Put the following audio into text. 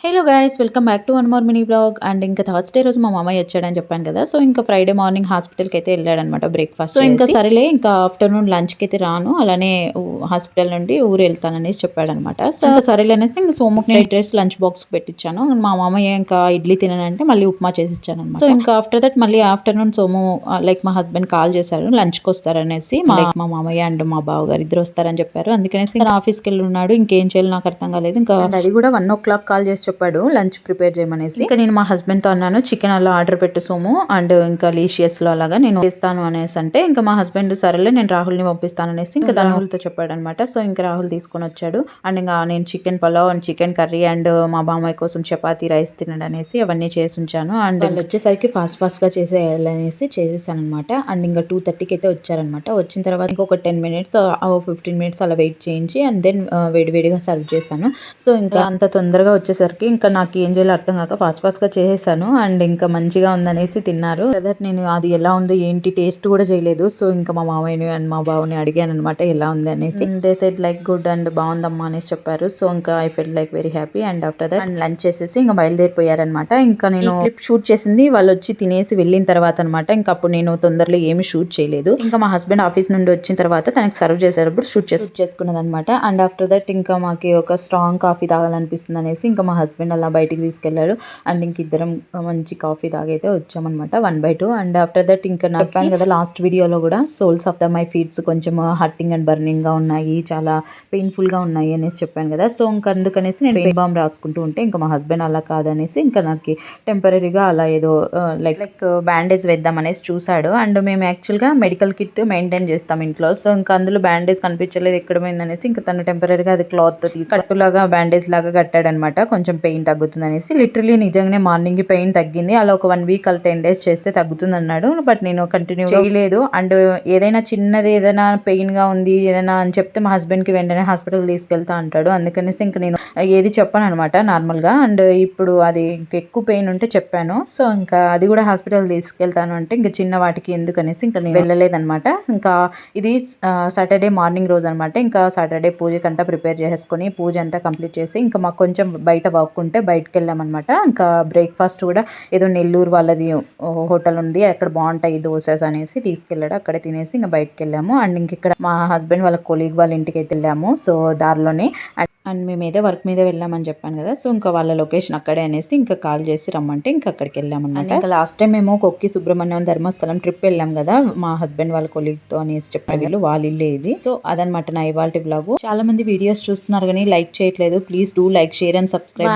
Hello guys welcome back to one more mini blog. And ఇంకా Thursday రోజు మా మామయ్య వచ్చాడని చెప్పాను కదా. సో ఇంకా ఫ్రైడే మార్నింగ్ హాస్పిటల్కి అయితే వెళ్ళాడనమాట బ్రేక్ఫాస్ట్. సో ఇంకా సరేలే ఇంకా ఆఫ్టర్నూన్ లంచ్కి అయితే రాను, అలానే హాస్పిటల్ నుండి ఊరు వెళ్తాననేసి చెప్పాడనమాట. సో ఇంకా సరేలే అనేసి ఇంకా సోముకి ఫ్రైడ్ రైస్ లంచ్ బాక్స్ పెట్టించాను. మా మామయ్య ఇంకా ఇడ్లీ తిననంటే మళ్ళీ ఉప్మా చేసి ఇచ్చాను అనమాట. సో ఇంకా ఆఫ్టర్ దట్ మళ్ళీ ఆఫ్టర్నూన్ సోము లైక్ మా హస్బెండ్ కాల్ చేశారు లంచ్కి వస్తారనేసి. మా మామయ్య అండ్ మా బావగారు ఇద్దరు వస్తారని చెప్పారు. అందుకనేసి ఆఫీస్కి వెళ్ళి ఉన్నాడు. ఇంకేం చేయాలి నాకు అర్థం కాలేదు. ఇంకా అది కూడా 1 o'clock కాల్ చేసి చెప్పాడు లంచ్ ప్రిపేర్ చేయమనేసి. ఇంకా నేను మా హస్బెండ్ తో అన్నాను చికెన్ అలా ఆర్డర్ పెట్టు సోము అండ్ ఇంకా లీషియస్ లో అలాగా నేను చేస్తాను అనేసి అంటే ఇంకా మా హస్బెండ్ సరేలే నేను రాహుల్ ని పంపిస్తాను అనేసి ఇంకా రాహుల్ తో చెప్పాడు అనమాట. సో ఇంకా రాహుల్ తీసుకొని వచ్చాడు. అండ్ ఇంకా నేను chicken pulao and chicken curry and మా బామ్మాయి కోసం చపాతీ రైస్ తినడం అనేసి అవన్నీ చేసి ఉంచాను. అండ్ వాళ్ళు వచ్చేసరికి ఫాస్ట్ గా చేసేయాలనేసి చేసేసాను అనమాట. అండ్ ఇంకా 2:30కి అయితే వచ్చారనమాట. వచ్చిన తర్వాత ఇంకొక 10 minutes 15 minutes అలా వెయిట్ చేయించి అండ్ దెన్ వేడివేడిగా సర్వ్ చేశాను. సో ఇంకా అంత తొందరగా వచ్చేసరికి ఇంకా నాకు ఏం చేయాలో అర్థం కాక ఫాస్ట్గా చేసేసాను. అండ్ ఇంకా మంచిగా ఉందనేసి తిన్నారు. దట్ నేను అది ఎలా ఉందో ఏంటి టేస్ట్ కూడా చేయలేదు. సో ఇంకా మా మామయ్యని అండ్ మా బావని అడిగాను అనమాట ఎలా ఉంది అనేసి. They said like good and బాగుందమ్మా అనేసి చెప్పారు. సో ఇంకా I felt like very happy. And after that and lunch చేసేసి ఇంకా బయలుదేరిపోయారనమాట. ఇంకా నేను క్లిప్ షూట్ చేసింది వాళ్ళు వచ్చి తినేసి వెళ్ళిన తర్వాత అనమాట. ఇంకా అప్పుడు నేను తొందరలో ఏమి షూట్ చేయలేదు. ఇంకా మా హస్బెండ్ ఆఫీస్ నుండి వచ్చిన తర్వాత తనకి సర్వ్ చేసేటప్పుడు షూట్ చేసుకున్నది అనమాట. అండ్ ఆఫ్టర్ దట్ ఇంకా మాకు ఒక స్ట్రాంగ్ కాఫీ తాగాలనిపిస్తుంది అనేసి ఇంకా మా హస్బెండ్ అలా బయటికి తీసుకెళ్లాడు. అండ్ ఇంక ఇద్దరం మంచి కాఫీ తాగైతే వచ్చామన్నమాట 1/2. అండ్ ఆఫ్టర్ దట్ ఇంకా చెప్పాను కదా లాస్ట్ వీడియోలో కూడా souls of the my feets కొంచెం హర్టింగ్ అండ్ బర్నింగ్ గా ఉన్నాయి, చాలా పెయిన్ఫుల్ గా ఉన్నాయి అనేసి చెప్పాను కదా. సో ఇంకా అందుకనేసి నేను పెయిన్ బామ్ రాసుకుంటూ ఉంటే ఇంకా మా హస్బెండ్ అలా కాదనేసి ఇంకా నాకు టెంపరీగా అలా ఏదో లైక్ బ్యాండేజ్ వేద్దాం అనేసి చూసాడు. అండ్ మేము యాక్చువల్గా మెడికల్ కిట్ మెయింటైన్ చేస్తాం ఇంట్లో. సో ఇంకా అందులో బ్యాండేజ్ కనిపించలేదు ఎక్కడ పోయిందనేసి ఇంకా తను టెంపరీగా అది క్లాత్ తీసి కట్టులాగా బ్యాండేజ్ లాగా కట్టాడనమాట. కొంచెం పెయిన్ తగ్గుతుంది అనేసి. లిటరలీ నిజంగానే మార్నింగ్ పెయిన్ తగ్గింది. అలా ఒక 1 week అలా 10 days చేస్తే తగ్గుతుంది అన్నాడు. బట్ నేను కంటిన్యూ చేయలేదు. అండ్ ఏదైనా చిన్నది ఏదైనా పెయిన్ గా ఉంది ఏదైనా అని చెప్తే మా హస్బెండ్ కి వెంటనే హాస్పిటల్ తీసుకెళ్తా అంటాడు. అందుకనేసి ఇంకా నేను ఏది చెప్పాను అనమాట నార్మల్ గా. అండ్ ఇప్పుడు అది ఎక్కువ పెయిన్ ఉంటే చెప్పాను. సో ఇంకా అది కూడా హాస్పిటల్ తీసుకెళ్తాను అంటే ఇంకా చిన్న వాటికి ఎందుకనేసి ఇంకా నేను వెళ్ళలేదనమాట. ఇంకా ఇది సాటర్డే మార్నింగ్ రోజు అనమాట. ఇంకా సాటర్డే పూజకి అంతా ప్రిపేర్ చేసుకుని పూజ అంతా కంప్లీట్ చేసి ఇంకా మాకు కొంచెం బయట వర్క్ ఉంటే బయటకు వెళ్ళామన్నమాట. ఇంకా బ్రేక్ఫాస్ట్ కూడా ఏదో నెల్లూరు వాళ్ళది హోటల్ ఉంది అక్కడ బాగుంటాయి దోసెస్ అనేసి తీసుకెళ్ళాడు. అక్కడ తినేసి ఇంకా బయటకు వెళ్ళాము. అండ్ ఇంక ఇక్కడ మా హస్బెండ్ వాళ్ళ కొలీగ్ వాళ్ళ ఇంటికి అయితే వెళ్ళాము. సో దారిలోనే అండ్ మేము ఏదో వర్క్ మీద వెళ్ళామని చెప్పాను కదా. సో ఇంకా వాళ్ళ లొకేషన్ అక్కడే అనేసి ఇంకా కాల్ చేసి రమ్మంటే ఇంకా అక్కడికి వెళ్ళామన్నమాట. ఇంకా లాస్ట్ టైం మేము కొక్కి సుబ్రహ్మణ్యం ధర్మస్థలం ట్రిప్ వెళ్ళాం కదా మా హస్బెండ్ వాళ్ళ కొలీగ్తో అనేసి చెప్పారు. వీళ్ళు వాళ్ళ ఇల్లే ఇది. సో అదనమాట నా ఇవాల్టి బ్లాగ్. చాలా మంది వీడియోస్ చూస్తున్నారు కానీ లైక్ చేయట్లేదు. Please do like, share and subscribe.